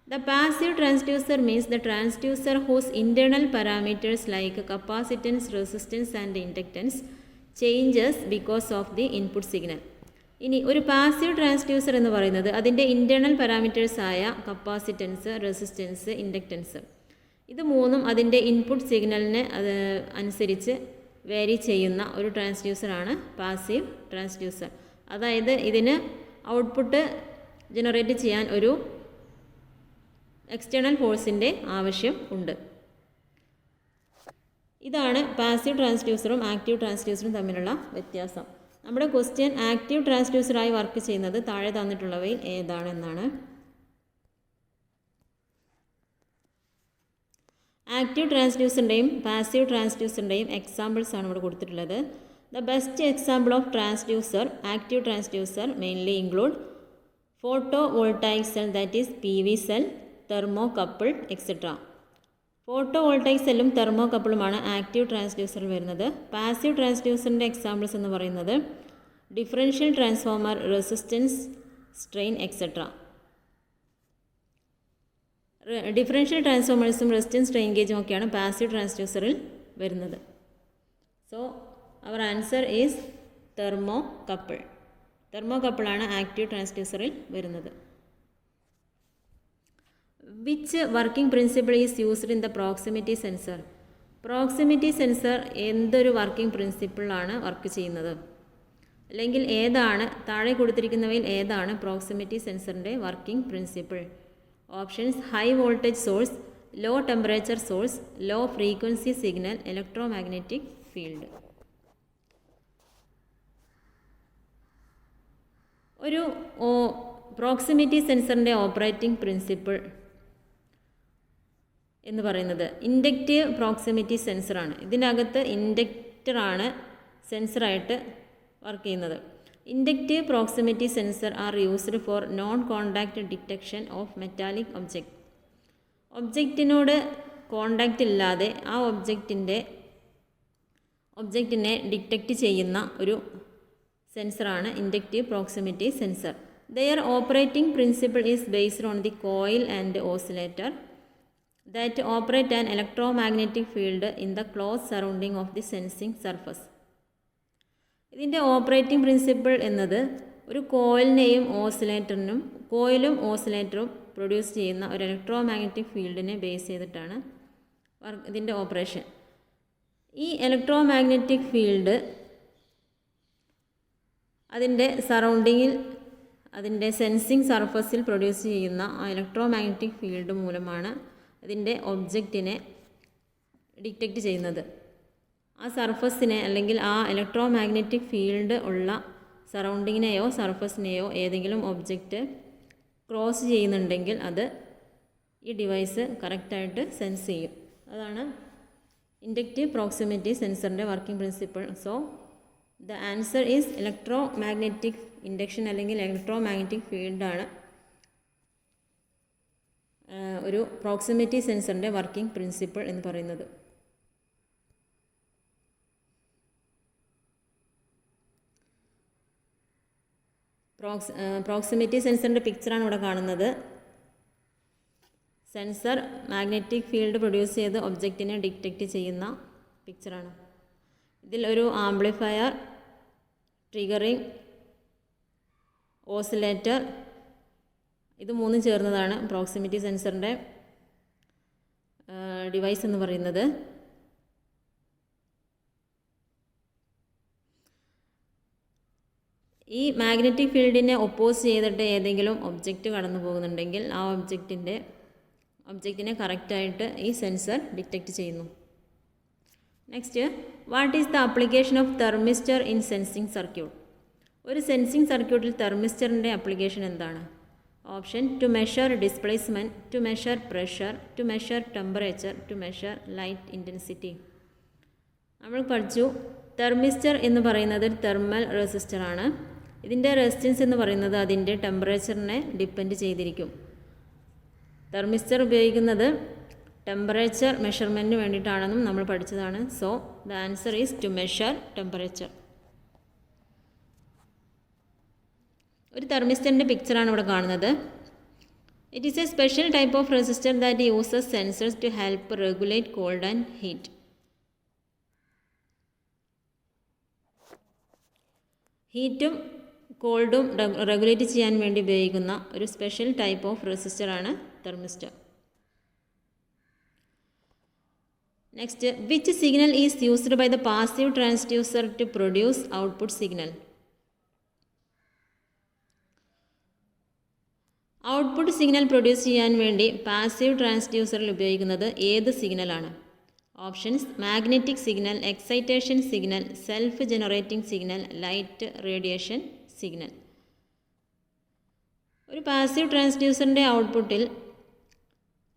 The passive transducer means the transducer whose internal parameters like capacitance, resistance and inductance changes because of the input signal. ഇനി ഒരു പാസീവ് ട്രാൻസ്ഡ്യൂസർ എന്ന് പറയുന്നത് അതിൻ്റെ ഇൻറ്റേർണൽ പാരാമീറ്റേഴ്സ് ആയ കപ്പാസിറ്റൻസ്, റെസിസ്റ്റൻസ്, ഇൻഡക്റ്റൻസ് ഇത് മൂന്നും അതിൻ്റെ ഇൻപുട്ട് സിഗ്നലിന് അനുസരിച്ച് വേരി ചെയ്യുന്ന ഒരു ട്രാൻസ്ഡ്യൂസറാണ് പാസീവ് ട്രാൻസ്ഡ്യൂസർ. അതായത് ഇതിന് ഔട്ട്പുട്ട് ജനറേറ്റ് ചെയ്യാൻ ഒരു എക്സ്റ്റേണൽ ഫോഴ്സിൻ്റെ ആവശ്യം ഉണ്ട്. ഇതാണ് പാസീവ് ട്രാൻസ്ഡ്യൂസറും ആക്റ്റീവ് ട്രാൻസ്ഡ്യൂസറും തമ്മിലുള്ള വ്യത്യാസം. നമ്മുടെ ക്വസ്റ്റ്യൻ ആക്റ്റീവ് ട്രാൻസ്ഡ്യൂസറായി വർക്ക് ചെയ്യുന്നത് താഴെ തന്നിട്ടുള്ളവയിൽ ഏതാണെന്നാണ്. ആക്റ്റീവ് ട്രാൻസ്ഡ്യൂസറിൻ്റെയും പാസീവ് ട്രാൻസ്ഡ്യൂസറിൻ്റെയും എക്സാമ്പിൾസ് ആണ് ഇവിടെ കൊടുത്തിട്ടുള്ളത്. The best example of transducer, active transducer mainly include photo voltaic cell, that is PV cell, thermocouple etcetera. Photo voltaic സെല്ലും തെർമോകപ്പിളുമാണ് ആക്റ്റീവ് ട്രാൻസ്ഡ്യൂസറിൽ വരുന്നത്. പാസീവ് ട്രാൻസ്ഡ്യൂസറിൻ്റെ എക്സാമ്പിൾസ് എന്ന് പറയുന്നത് differential transformer, resistance, strain etcetera. Differential ട്രാൻസ്ഫോമേഴ്സും റെസിസ്റ്റൻസ്, സ്ട്രെയിൻ ഗേജും ഒക്കെയാണ് പാസീവ് ട്രാൻസ്ഡ്യൂസറിൽ വരുന്നത്. So our answer is thermocouple. തെർമോകപ്പിളാണ് ആക്റ്റീവ് ട്രാൻസ്ഡ്യൂസറിൽ വരുന്നത്. Which working principle is used in the proximity sensor. Proximity sensor എന്തൊരു വർക്കിംഗ് പ്രിൻസിപ്പിളാണ് വർക്ക് ചെയ്യുന്നത്, അല്ലെങ്കിൽ ഏതാണ് താഴെ കൊടുത്തിരിക്കുന്നവയിൽ ഏതാണ് പ്രോക്സിമിറ്റി സെൻസറിൻ്റെ working principle? Options: high voltage source, low temperature source, low frequency signal, electromagnetic field. ഒരു പ്രോക്സിമിറ്റി സെൻസറിൻ്റെ ഓപ്പറേറ്റിംഗ് പ്രിൻസിപ്പിൾ എന്ന് പറയുന്നത് ഇൻഡക്റ്റീവ് പ്രോക്സിമിറ്റി സെൻസറാണ്. ഇതിനകത്ത് ഇൻഡക്റ്ററാണ് സെൻസറായിട്ട് വർക്ക് ചെയ്യുന്നത്. Inductive proximity sensor are used for non contact detection of metallic object. ഒബ്ജക്റ്റിനോട് കോണ്ടാക്റ്റ് ഇല്ലാതെ ആ ഒബ്ജക്റ്റിനെ ഡിറ്റക്റ്റ് ചെയ്യുന്ന ഒരു സെൻസറാണ് inductive proximity sensor. Their operating principle is based on the coil and oscillator that operate an electromagnetic field in the closed surrounding of the sensing surface. ഇതിൻ്റെ ഓപ്പറേറ്റിംഗ് പ്രിൻസിപ്പിൾ എന്നത് ഒരു കോയിലിനെയും കോയിലും ഓസിലേറ്ററും പ്രൊഡ്യൂസ് ചെയ്യുന്ന ഒരു ഇലക്ട്രോമാഗ്നറ്റിക് ഫീൽഡിനെ ബേസ് ചെയ്തിട്ടാണ് ഇതിൻ്റെ ഓപ്പറേഷൻ. ഈ ഇലക്ട്രോമാഗ്നറ്റിക് ഫീൽഡ് അതിൻ്റെ സറൗണ്ടിങ്ങിൽ അതിൻ്റെ സെൻസിങ് സർഫസിൽ പ്രൊഡ്യൂസ് ചെയ്യുന്ന ആ ഇലക്ട്രോ മാഗ്നറ്റിക് ഫീൽഡ് മൂലമാണ് അതിൻ്റെ ഒബ്ജക്റ്റിനെ ഡിറ്റക്റ്റ് ചെയ്യുന്നത്. ആ സർഫസിനെ അല്ലെങ്കിൽ ആ ഇലക്ട്രോ മാഗ്നറ്റിക് ഫീൽഡ് ഉള്ള സറൗണ്ടിങ്ങിനെയോ സർഫസിനെയോ ഏതെങ്കിലും ഒബ്ജക്റ്റ് ക്രോസ് ചെയ്യുന്നുണ്ടെങ്കിൽ അത് ഈ ഡിവൈസ് കറക്റ്റായിട്ട് സെൻസ് ചെയ്യും. അതാണ് ഇൻഡക്റ്റീവ് പ്രോക്സിമിറ്റി സെൻസറിൻ്റെ working principle. So the answer is electromagnetic induction അല്ലെങ്കിൽ ഇലക്ട്രോ മാഗ്നറ്റിക് ഫീൽഡാണ് ഒരു പ്രോക്സിമിറ്റി സെൻസറിൻ്റെ വർക്കിംഗ് പ്രിൻസിപ്പിൾ എന്ന് പറയുന്നത്. പ്രോക്സിമിറ്റി സെൻസറിൻ്റെ പിക്ചറാണ് ഇവിടെ കാണുന്നത്. സെൻസർ മാഗ്നറ്റിക് ഫീൽഡ് പ്രൊഡ്യൂസ് ചെയ്ത് ഒബ്ജക്റ്റിനെ ഡിറ്റക്റ്റ് ചെയ്യുന്ന പിക്ചറാണ്. ഇതിൽ ഒരു ആംപ്ലിഫയർ, ട്രിഗറിംഗ്, ഓസിലേറ്റർ ഇത് മൂന്നും ചേർന്നതാണ് പ്രോക്സിമിറ്റി സെൻസറിൻ്റെ ഡിവൈസ് എന്ന് പറയുന്നത്. ഈ മാഗ്നറ്റിക് ഫീൽഡിനെ ഒപ്പോസ് ചെയ്തിട്ട് ഏതെങ്കിലും ഒബ്ജക്റ്റ് കടന്നു പോകുന്നുണ്ടെങ്കിൽ ആ ഒബ്ജക്റ്റിനെ കറക്റ്റായിട്ട് ഈ സെൻസർ ഡിറ്റക്റ്റ് ചെയ്യുന്നു. Next, what is the application of thermistor in sensing circuit? ഒരു സെൻസിങ് സർക്യൂട്ടിൽ തെർമിസ്റ്ററിൻ്റെ ആപ്ലിക്കേഷൻ എന്താണ്? Option: to measure displacement, to measure pressure, to measure temperature, to measure light intensity. നമ്മൾ പഠിച്ചു തെർമിസ്റ്റർ എന്ന് പറയുന്നത് ഒരു തെർമൽ റെസിസ്റ്ററാണ്. ഇതിൻ്റെ റെസിസ്റ്റൻസ് എന്ന് പറയുന്നത് അതിൻ്റെ ടെമ്പറേച്ചറിനെ ഡിപ്പെൻഡ് ചെയ്തിരിക്കും. തെർമിസ്റ്റർ ഉപയോഗിക്കുന്നത് ടെമ്പറേച്ചർ മെഷർമെൻറ്റിന് വേണ്ടിയിട്ടാണെന്നും നമ്മൾ പഠിച്ചതാണ്. So the answer is to measure temperature. ഒരു തെർമിസ്റ്ററിൻ്റെ പിക്ചറാണ് ഇവിടെ കാണുന്നത്. It is a special type of resistor that uses sensors to help regulate cold and heat. ഹീറ്റും കോൾഡും റെഗുലേറ്റ് ചെയ്യാൻ വേണ്ടി ഉപയോഗിക്കുന്ന ഒരു സ്പെഷ്യൽ ടൈപ്പ് ഓഫ് റെസിസ്റ്ററാണ് thermistor. Next, which signal is used by the passive transducer to produce output signal? Output signal produce ചെയ്യാൻ വേണ്ടി പാസീവ് ട്രാൻസ്ഡ്യൂസറിൽ ഉപയോഗിക്കുന്നത് ഏത് സിഗ്നലാണ്? Options: magnetic signal, excitation signal, self generating signal, light radiation signal. ഒരു പാസീവ് ട്രാൻസ്ഡ്യൂസറിൻ്റെ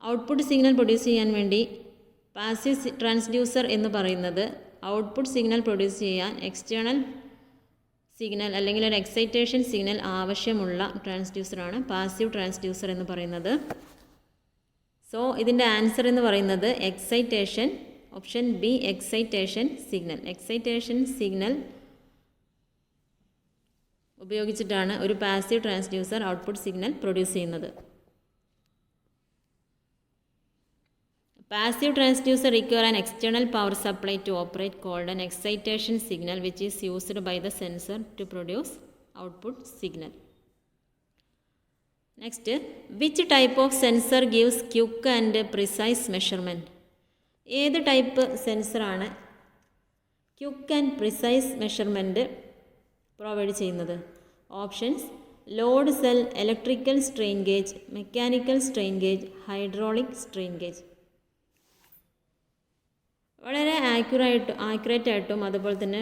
ഔട്ട്പുട്ട് സിഗ്നൽ പ്രൊഡ്യൂസ് ചെയ്യാൻ വേണ്ടി പാസീവ് ട്രാൻസ്ഡ്യൂസർ എന്ന് പറയുന്നത് ഔട്ട്പുട്ട് സിഗ്നൽ പ്രൊഡ്യൂസ് ചെയ്യാൻ എക്സ്റ്റേണൽ സിഗ്നൽ അല്ലെങ്കിൽ ഒരു എക്സൈറ്റേഷൻ സിഗ്നൽ ആവശ്യമുള്ള ട്രാൻസ്ഡ്യൂസറാണ് പാസീവ് ട്രാൻസ്ഡ്യൂസർ എന്ന് പറയുന്നത്. സോ ഇതിൻ്റെ ആൻസർ എന്ന് പറയുന്നത് excitation. Option B, excitation signal. Excitation signal ഉപയോഗിച്ചിട്ടാണ് ഒരു passive transducer output signal produce ചെയ്യുന്നത്. Passive transducer require an external power supply to operate called an excitation signal which is used by the sensor to produce output signal. Next, which type of sensor gives quick and precise measurement? ഏത് ടൈപ്പ് സെൻസറാണ് quick and precise measurement provide ചെയ്യുന്നത്? Options: load cell, electrical strain gauge, mechanical strain gauge, hydraulic strain gauge. വളരെ ആക്യുറേറ്റ് ആയിട്ടും അതുപോലെ തന്നെ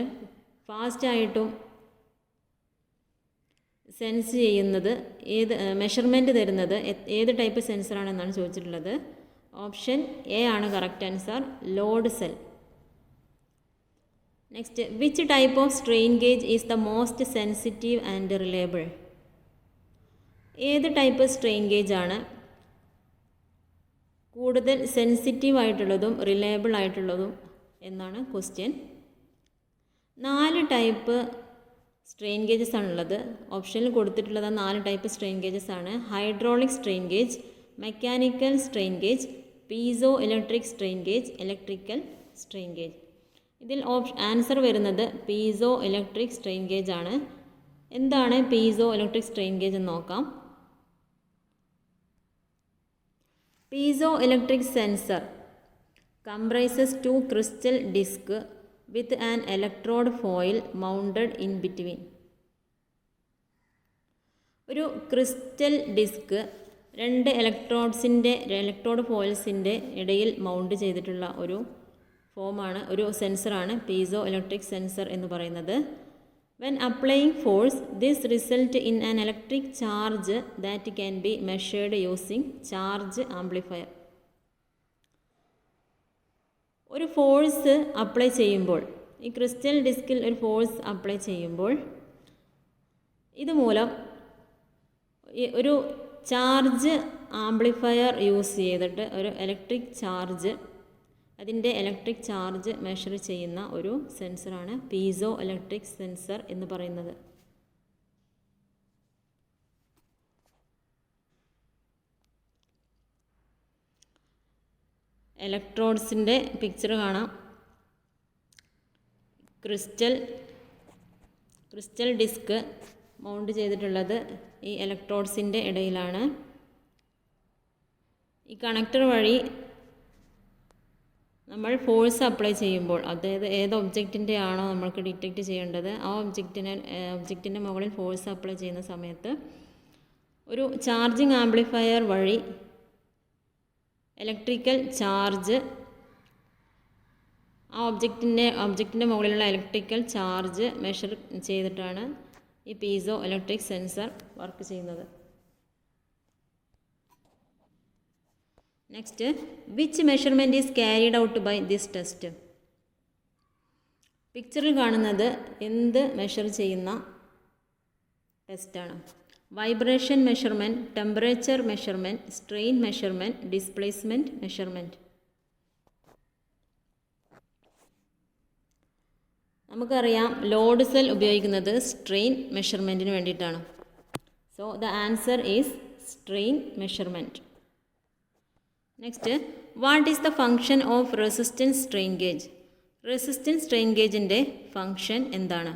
ഫാസ്റ്റായിട്ടും സെൻസ് ചെയ്യുന്നത് മെഷർമെൻറ്റ് തരുന്നത് ഏത് ടൈപ്പ് സെൻസറാണെന്നാണ് ചോദിച്ചിട്ടുള്ളത്. ഓപ്ഷൻ എ ആണ് correct answer, load cell. Next, which type of strain gauge is the most sensitive and reliable? ഏത് ടൈപ്പ് സ്ട്രെയിൻ ഗേജ് ആണ് കൂടുതൽ സെൻസിറ്റീവ് ആയിട്ടുള്ളതും റിലയബിൾ ആയിട്ടുള്ളതും എന്നാണ് ക്വസ്റ്റ്യൻ. 4 ടൈപ്പ് സ്ട്രെയിൻ ഗേജസ് ആണുള്ളത്. ഓപ്ഷനിൽ കൊടുത്തിട്ടുള്ളത് 4 ടൈപ്പ് സ്ട്രെയിൻ ഗേജസ് ആണ്. Hydraulic strain gauge, mechanical strain gauge, piezo electric strain gauge, electrical strain gauge. ഇതിൽ ആൻസർ വരുന്നത് പീസോ ഇലക്ട്രിക് സ്ട്രെയിൻ ഗേജ് ആണ്. എന്താണ് പീസോ ഇലക്ട്രിക് സ്ട്രെയിൻ ഗേജ് എന്ന് നോക്കാം. Piezoelectric sensor comprises 2 crystal discs with an electrode foil mounted in between. ഒരു ക്രിസ്റ്റൽ ഡിസ്ക് 2 ഇലക്ട്രോഡ് ഫോയിൽസിൻ്റെ ഇടയിൽ മൗണ്ട് ചെയ്തിട്ടുള്ള ഒരു ഫോമാണ്, ഒരു സെൻസറാണ് പീസോ ഇലക്ട്രിക് സെൻസർ എന്ന് പറയുന്നത്. When applying force, this result in an electric charge that can be measured using charge amplifier. ഒരു ഫോഴ്സ് അപ്ലൈ ചെയ്യുമ്പോൾ, ഈ ക്രിസ്റ്റൽ ഡിസ്കിൽ ഒരു ഫോഴ്സ് അപ്ലൈ ചെയ്യുമ്പോൾ ഇതുമൂലം ഒരു ചാർജ് ആംപ്ലിഫയർ യൂസ് ചെയ്തിട്ട് ഒരു ഇലക്ട്രിക് ചാർജ്, അതിൻ്റെ ഇലക്ട്രിക് ചാർജ് മെഷർ ചെയ്യുന്ന ഒരു സെൻസറാണ് പീസോ ഇലക്ട്രിക് സെൻസർ എന്ന് പറയുന്നത്. ഇലക്ട്രോഡ്സിൻ്റെ പിക്ചർ കാണാം. ക്രിസ്റ്റൽ ഡിസ്ക് മൗണ്ട് ചെയ്തിട്ടുള്ളത് ഈ ഇലക്ട്രോഡ്സിൻ്റെ ഇടയിലാണ്. ഈ കണക്ടർ വഴി നമ്മൾ ഫോഴ്സ് അപ്ലൈ ചെയ്യുമ്പോൾ, അതായത് ഏത് ഒബ്ജക്റ്റിൻ്റെ ആണോ നമ്മൾക്ക് ഡിറ്റക്റ്റ് ചെയ്യേണ്ടത്, ആ ഒബ്ജക്റ്റിൻ്റെ മുകളിൽ ഫോഴ്സ് അപ്ലൈ ചെയ്യുന്ന സമയത്ത് ഒരു ചാർജിങ് ആംപ്ലിഫയർ വഴി ഇലക്ട്രിക്കൽ ചാർജ്, ആ ഒബ്ജക്റ്റിൻ്റെ മുകളിലുള്ള ഇലക്ട്രിക്കൽ ചാർജ് മെഷർ ചെയ്തിട്ടാണ് ഈ പീസോ ഇലക്ട്രിക് സെൻസർ വർക്ക് ചെയ്യുന്നത്. Next, which measurement is carried out by this test? പിക്ചറിൽ കാണുന്നത് എന്ത് മെഷർ ചെയ്യുന്ന ടെസ്റ്റാണ്? Vibration measurement, temperature measurement, strain measurement, displacement measurement. നമുക്കറിയാം ലോഡ് സെൽ ഉപയോഗിക്കുന്നത് സ്ട്രെയിൻ മെഷർമെൻറ്റിന് വേണ്ടിയിട്ടാണ്. So the answer is strain measurement. Next, what is the function of resistance strain gauge? Resistance strain ഗേജിൻ്റെ function എന്താണ്?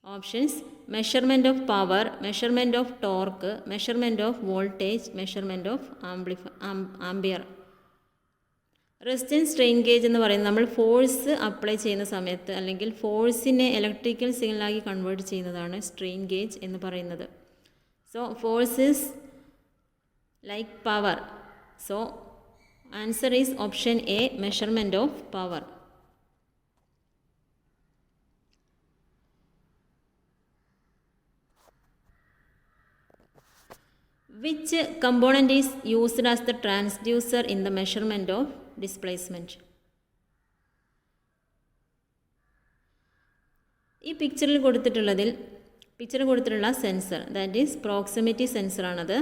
Options: measurement of power, measurement of torque, measurement of voltage, measurement of ampere. Resistance strain gauge എന്ന് പറയുന്നത് നമ്മൾ ഫോഴ്സ് അപ്ലൈ ചെയ്യുന്ന സമയത്ത് അല്ലെങ്കിൽ ഫോഴ്സിനെ ഇലക്ട്രിക്കൽ സിഗ്നലാക്കി കൺവേർട്ട് ചെയ്യുന്നതാണ് സ്ട്രെയിൻ ഗേജ് എന്ന് പറയുന്നത്. So force is like power. So answer is option A, measurement of power. Which component is used as the transducer in the measurement of displacement? ഈ പിക്ചറിൽ കൊടുത്തിട്ടുള്ള സെൻസർ, ദാറ്റ് ഈസ് പ്രോക്സിമിറ്റി സെൻസറാണത്.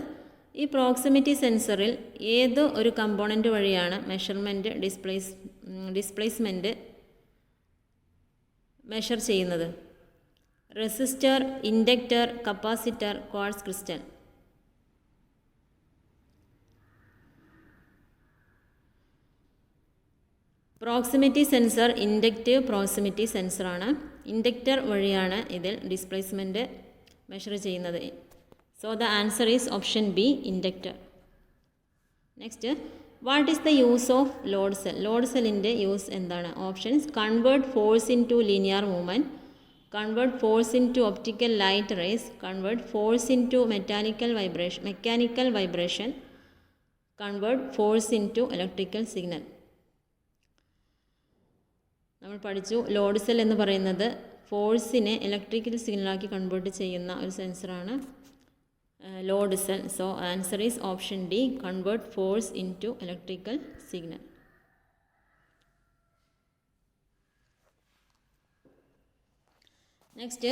ഈ പ്രോക്സിമിറ്റി സെൻസറിൽ ഏത് ഒരു കമ്പോണൻറ്റ് വഴിയാണ് ഡിസ്പ്ലേസ്മെൻറ്റ് മെഷർ ചെയ്യുന്നത്? Resistor, inductor, capacitor, quartz crystal. Proximity sensor inductive proximity സെൻസറാണ്. ഇൻഡക്റ്റർ വഴിയാണ് ഇതിൽ ഡിസ്പ്ലേസ്മെൻറ്റ് മെഷർ ചെയ്യുന്നത്. So the answer is option B, inductor. Next, what is the use of load cell? Load cell inde use endana? Options: convert force into linear movement, convert force into optical light rays, convert force into mechanical vibration, convert force into electrical signal. നമ്മൾ പഠിച്ചു ലോഡ് സെൽ എന്ന് പറയുന്നത് ഫോഴ്സിനെ ഇലക്ട്രിക്കൽ സിഗ്നലാക്കി കൺവേർട്ട് ചെയ്യുന്ന ഒരു സെൻസറാണ് load cell. So answer is option D, convert force into electrical signal. Next,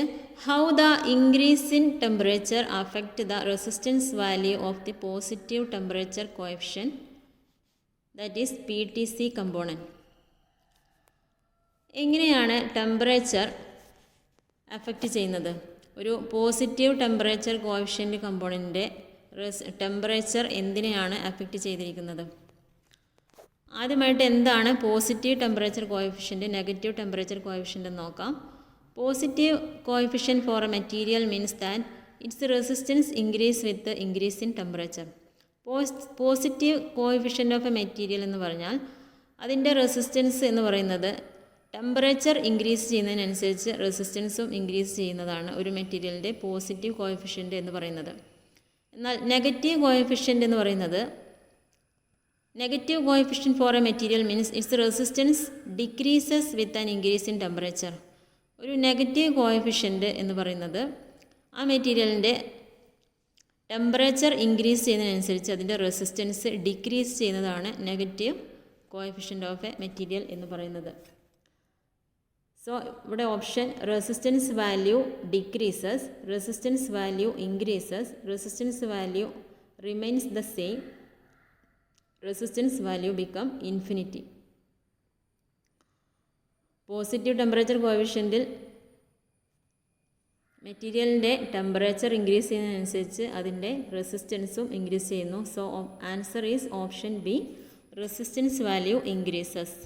how the increase in temperature affect the resistance value of the positive temperature coefficient, that is PTC component? എങ്ങനെയാണ് ടെമ്പറേച്ചർ അഫക്റ്റ് ചെയ്യുന്നത്? ഒരു പോസിറ്റീവ് ടെമ്പറേച്ചർ കോഎഫിഷ്യൻ്റ് കമ്പോണൻറ്റിൻ്റെ ടെമ്പറേച്ചർ എന്തിനെയാണ് അഫക്റ്റ് ചെയ്തിരിക്കുന്നത്? ആദ്യമായിട്ട് എന്താണ് positive temperature coefficient, negative temperature coefficient എന്ന് നോക്കാം. Positive coefficient for a material means that its resistance increase with increase in temperature. Positive coefficient of a material എന്ന് പറഞ്ഞാൽ അതിൻ്റെ റെസിസ്റ്റൻസ് എന്ന് പറയുന്നത് ടെമ്പറേച്ചർ ഇൻക്രീസ് ചെയ്യുന്നതിനനുസരിച്ച് റെസിസ്റ്റൻസും ഇൻക്രീസ് ചെയ്യുന്നതാണ് ഒരു മെറ്റീരിയലിൻ്റെ പോസിറ്റീവ് കോഎഫിഷ്യൻ്റ് എന്ന് പറയുന്നത്. എന്നാൽ നെഗറ്റീവ് കോഎഫിഷ്യൻ്റ് എന്ന് പറയുന്നത് negative coefficient for a material means its resistance decreases with an increase in temperature. ഒരു നെഗറ്റീവ് കോഎഫിഷ്യൻ്റ് എന്ന് പറയുന്നത് ആ മെറ്റീരിയലിൻ്റെ ടെമ്പറേച്ചർ ഇൻക്രീസ് ചെയ്യുന്നതിനനുസരിച്ച് അതിൻ്റെ റെസിസ്റ്റൻസ് ഡിക്രീസ് ചെയ്യുന്നതാണ് negative coefficient of a material എന്ന് പറയുന്നത്. സോ ഇവിടെ option resistance value decreases, resistance value increases, resistance value remains the same, resistance value become infinity. Positive temperature കോഎഫിഷ്യൻറ്റിൽ മെറ്റീരിയലിൻ്റെ ടെമ്പറേച്ചർ ഇൻക്രീസ് ചെയ്യുന്നതിനനുസരിച്ച് അതിൻ്റെ റെസിസ്റ്റൻസും ഇൻക്രീസ് ചെയ്യുന്നു. So answer is option B, resistance value increases.